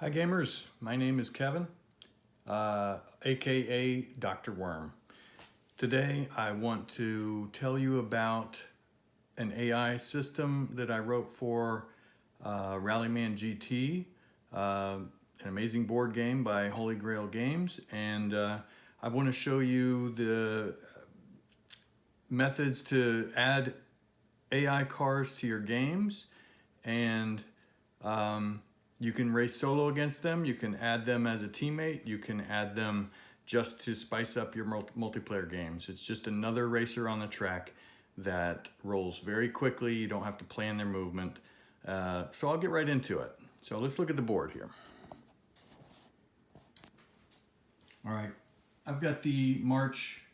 Hi gamers, my name is Kevin, aka Dr. Worm. Today I want to tell you about an AI system that I wrote for Rallyman GT, an amazing board game by Holy Grail Games, and I want to show you the methods to add AI cars to your games, and you can race solo against them, you can add them as a teammate, you can add them just to spice up your multiplayer games. It's just another racer on the track that rolls very quickly. You don't have to plan their movement. So I'll get right into it. So let's look at the board here. All right, I've got the March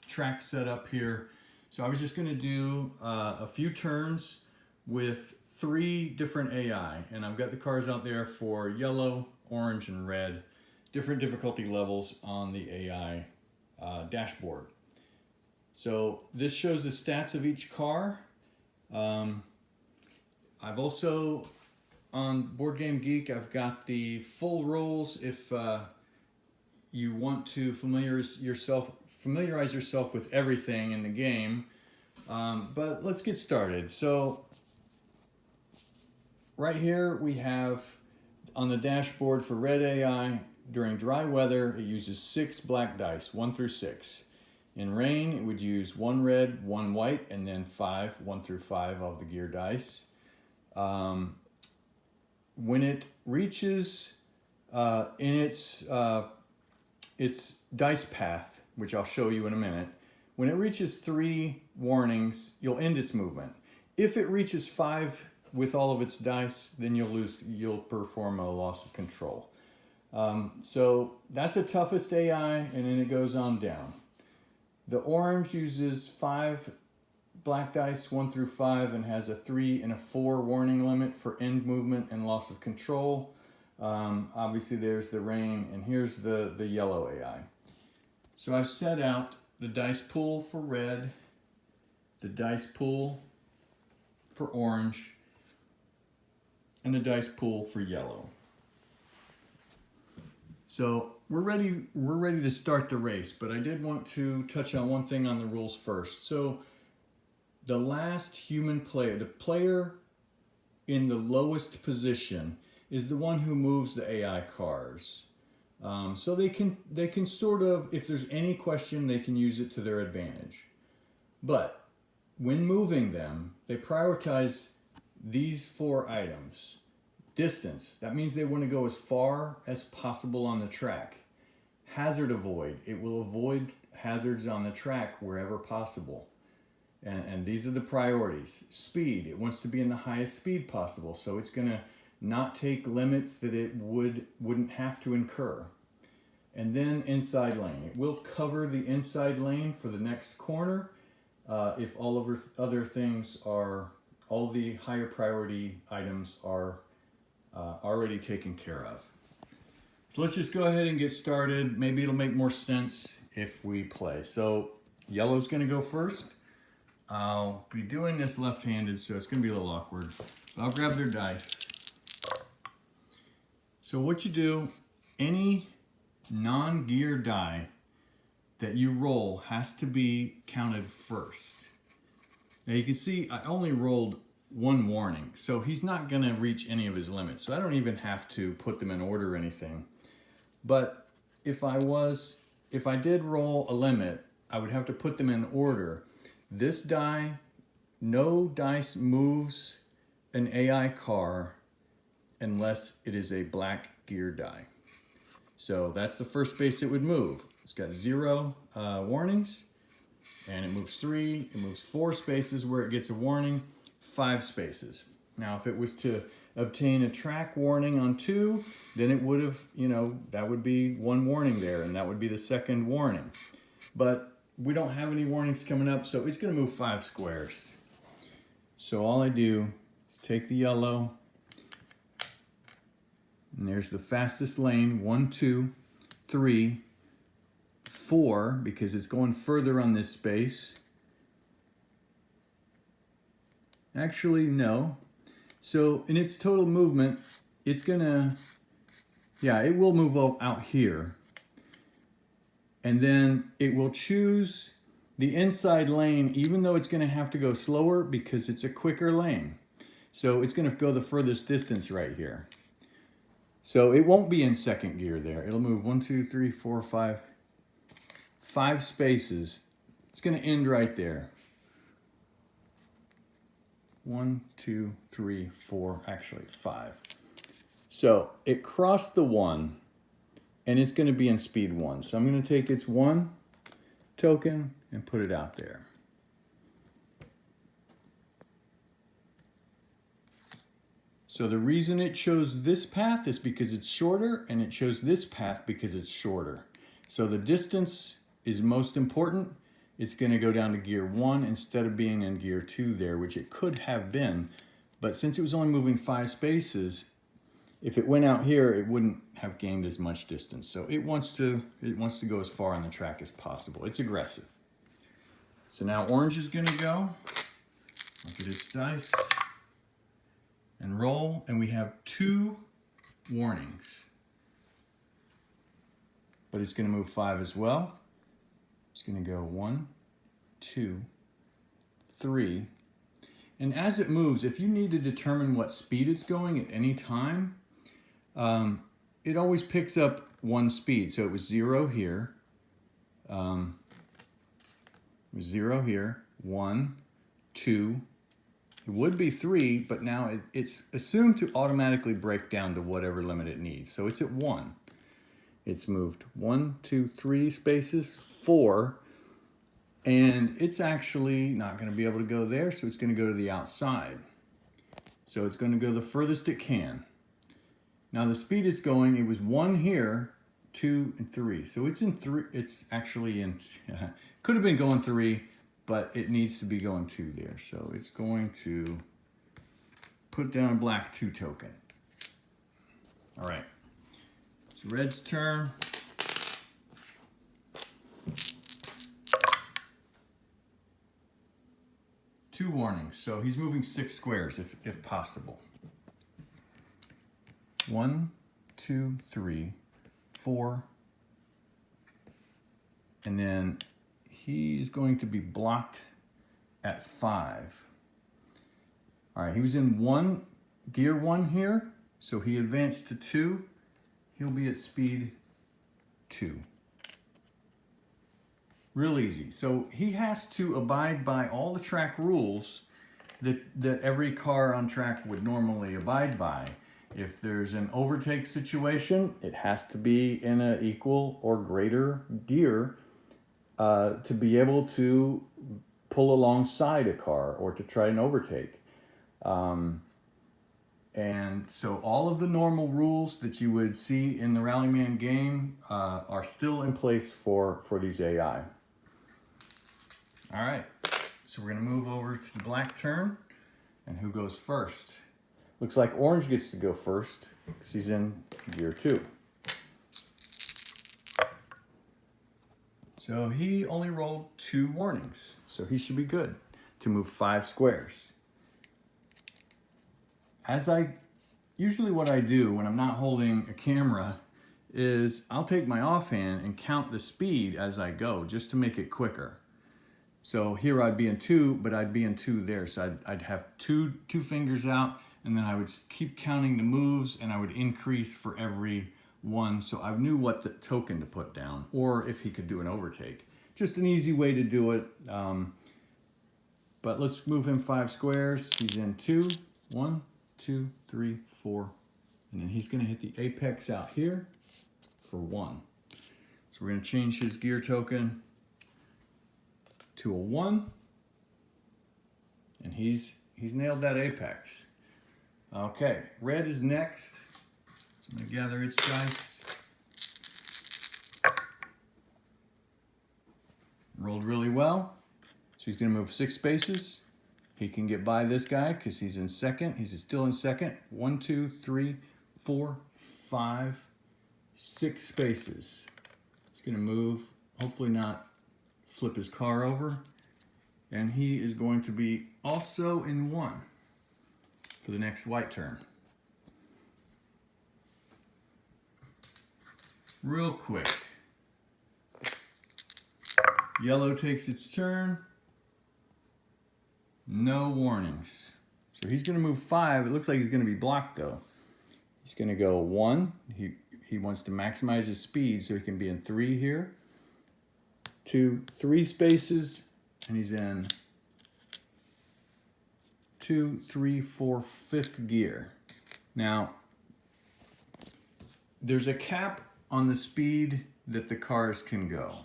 track set up here. So I was just gonna do a few turns with 3 different AI, and I've got the cars out there for yellow, orange, and red, different difficulty levels on the AI dashboard. So this shows the stats of each car. I've also, on Board Game Geek, I've got the full rules if you want to familiarize yourself with everything in the game. But let's get started. So right here we have on the dashboard for red AI, during dry weather it uses 6 black dice, 1 through 6. In rain it would use 1 red, 1 white, and then 5, 1 through 5 of the gear dice. When it reaches in its dice path, which I'll show you in a minute, when it reaches 3 warnings, you'll end its movement. If it reaches 5 with all of its dice, then you'll perform a loss of control. So that's the toughest AI, and then it goes on down. The orange uses 5 black dice, 1 through 5, and has a 3 and a 4 warning limit for end movement and loss of control. Obviously there's the rain, and here's the yellow AI. So I've set out the dice pool for red, the dice pool for orange, and the dice pool for yellow. So we're ready to start the race, but I did want to touch on one thing on the rules first. So the last human player, the player in the lowest position, is the one who moves the AI cars. So they can sort of, if there's any question, they can use it to their advantage. But when moving them, they prioritize these 4 items. Distance, that means they want to go as far as possible on the track. Hazard avoid, it will avoid hazards on the track wherever possible. And these are the priorities. Speed, it wants to be in the highest speed possible, so it's going to not take limits that it wouldn't have to incur. And then inside lane, it will cover the inside lane for the next corner if all of other things are, all the higher priority items are already taken care of. So let's just go ahead and get started. Maybe it'll make more sense if we play. So yellow's gonna go first. I'll be doing this left-handed, so it's gonna be a little awkward. But I'll grab their dice. So what you do, any non-gear die that you roll has to be counted first. Now you can see I only rolled 1 warning, so he's not going to reach any of his limits, so I don't even have to put them in order or anything. But if I did roll a limit, I would have to put them in order. This die, no dice moves an AI car unless it is a black gear die. So that's the first space it would move. It's got 0 warnings, and it moves 3, it moves 4 spaces where it gets a warning, 5 spaces. Now if it was to obtain a track warning on 2, then it would have, that would be 1 warning there, and that would be the second warning. But we don't have any warnings coming up, so it's going to move 5 squares. So all I do is take the yellow, and there's the fastest lane, 1, 2, 3, 4, because it's going further on this space. Actually, no. So in its total movement, it's gonna, yeah, it will move out here. And then it will choose the inside lane, even though it's gonna have to go slower because it's a quicker lane. So it's gonna go the furthest distance right here. So it won't be in second gear there. It'll move 1, 2, 3, 4, 5 spaces. It's gonna end right there. 1, 2, 3, 4, actually 5. So it crossed the 1 and it's gonna be in speed 1. So I'm gonna take its 1 token and put it out there. So the reason it chose this path is because it's shorter, and it chose this path because it's shorter. So the distance is most important. It's going to go down to gear 1 instead of being in gear 2 there, which it could have been. But since it was only moving 5 spaces, if it went out here, it wouldn't have gained as much distance. So it wants to go as far on the track as possible. It's aggressive. So now orange is going to go. Look at its dice. And roll, and we have 2 warnings. But it's going to move 5 as well. It's going to go 1, 2, 3. And as it moves, if you need to determine what speed it's going at any time, it always picks up 1 speed. So it was 0 here. It was 0 here. 1, 2. It would be 3, but now it's assumed to automatically break down to whatever limit it needs. So it's at 1. It's moved 1, 2, 3 spaces, 4, and it's actually not going to be able to go there, so it's going to go to the outside. So it's going to go the furthest it can. Now the speed it's going, it was 1 here, 2, and 3. So it's in 3. It's actually in. Could have been going 3. But it needs to be going 2 there. So it's going to put down a black 2 token. All right, it's red's turn. Two warnings. So he's moving 6 squares if possible. 1, 2, 3, 4. And then he's going to be blocked at 5. All right, he was in gear 1 here, so he advanced to 2. He'll be at speed 2. Real easy. So he has to abide by all the track rules that every car on track would normally abide by. If there's an overtake situation, it has to be in an equal or greater gear to be able to pull alongside a car or to try and overtake. And so all of the normal rules that you would see in the Rallyman game are still in place for these AI. All right, so we're gonna move over to the black turn, and who goes first? Looks like orange gets to go first because he's in gear 2. So he only rolled 2 warnings, so he should be good to move 5 squares. Usually what I do when I'm not holding a camera is I'll take my offhand and count the speed as I go just to make it quicker. So here I'd be in 2, but I'd be in 2 there. So I'd have two fingers out, and then I would keep counting the moves, and I would increase for every 1, so I knew what the token to put down, or if he could do an overtake. Just an easy way to do it. But let's move him 5 squares. He's in 2. 1, 2, 3, 4. And then he's going to hit the apex out here for 1. So we're going to change his gear token to a 1. And he's nailed that apex. Okay, red is next. I'm going to gather its dice. Rolled really well. So he's going to move 6 spaces. He can get by this guy because he's in second. He's still in second. 1, 2, 3, 4, 5, 6 spaces. He's going to move, hopefully not flip his car over. And he is going to be also in 1 for the next white turn. real quick. Yellow takes its turn. No warnings. So he's going to move 5. It looks like he's going to be blocked though. He's going to go 1. He wants to maximize his speed so he can be in 3 here. 2, 3 spaces, and he's in 2, 3, 4, 5th gear. Now, there's a cap on the speed that the cars can go.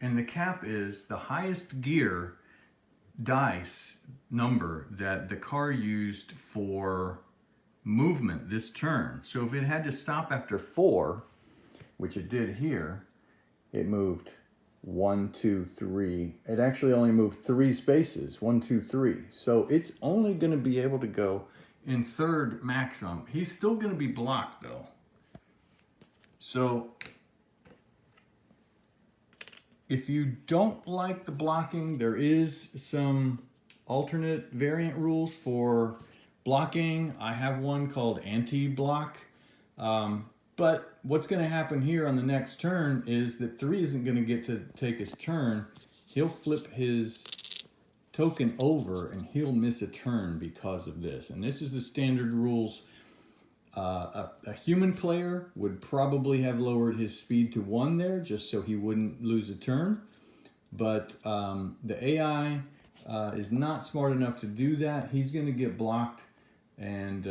And the cap is the highest gear dice number that the car used for movement this turn. So if it had to stop after 4, which it did here, it moved 1, 2, 3. It actually only moved 3 spaces, 1, 2, 3. So it's only going to be able to go in 3rd maximum. He's still going to be blocked though. So if you don't like the blocking, there is some alternate variant rules for blocking. I have one called anti-block. But what's going to happen here on the next turn is that 3 isn't going to get to take his turn. He'll flip his token over and he'll miss a turn because of this. And this is the standard rules. A human player would probably have lowered his speed to 1 there just so he wouldn't lose a turn. But the AI is not smart enough to do that. He's going to get blocked, and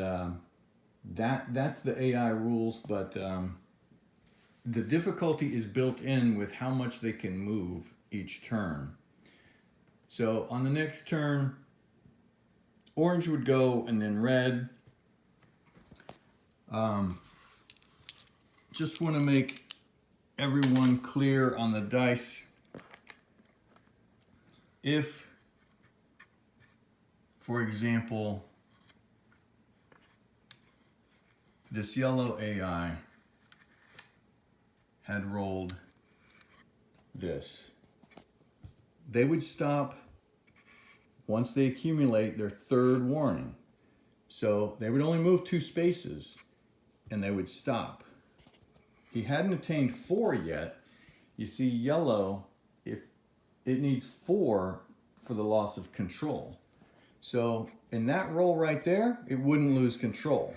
that's the AI rules. But the difficulty is built in with how much they can move each turn. So on the next turn, orange would go and then red. Just want to make everyone clear on the dice. If, for example, this yellow AI had rolled this, they would stop once they accumulate their 3rd warning. So they would only move 2 spaces and they would stop. He hadn't attained 4 yet. You see, yellow, if it needs 4 for the loss of control. So in that roll right there, it wouldn't lose control.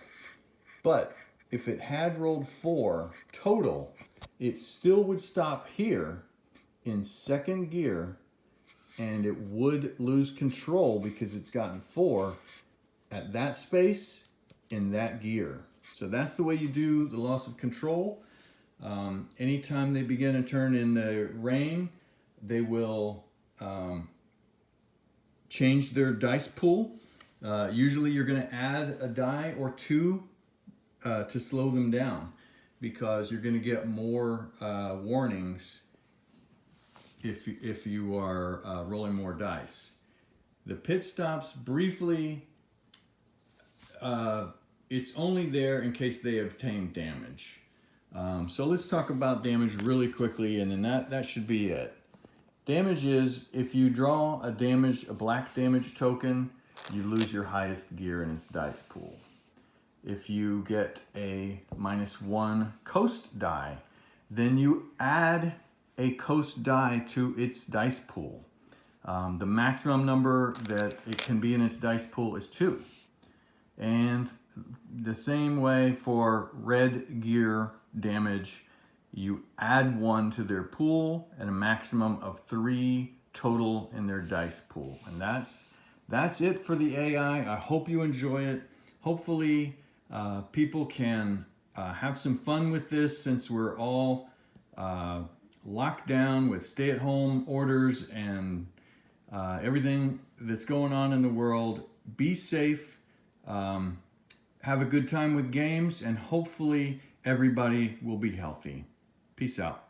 But if it had rolled 4 total, it still would stop here in 2nd gear, and it would lose control because it's gotten 4 at that space in that gear. So that's the way you do the loss of control. Anytime they begin a turn in the rain, they will change their dice pool. Usually you're going to add a die or 2 to slow them down, because you're going to get more warnings if you are rolling more dice. The pit stops, briefly, it's only there in case they obtain damage. So let's talk about damage really quickly, and then that should be it. Damage is, if you draw a black damage token, you lose your highest gear in its dice pool. If you get a -1 coast die, then you add a coast die to its dice pool. The maximum number that it can be in its dice pool is 2. And the same way for red gear damage, you add 1 to their pool and a maximum of 3 total in their dice pool. And that's it for the AI. I hope you enjoy it. Hopefully people can have some fun with this, since we're all locked down with stay-at-home orders and everything that's going on in the world. Be safe. Have a good time with games, and hopefully everybody will be healthy. Peace out.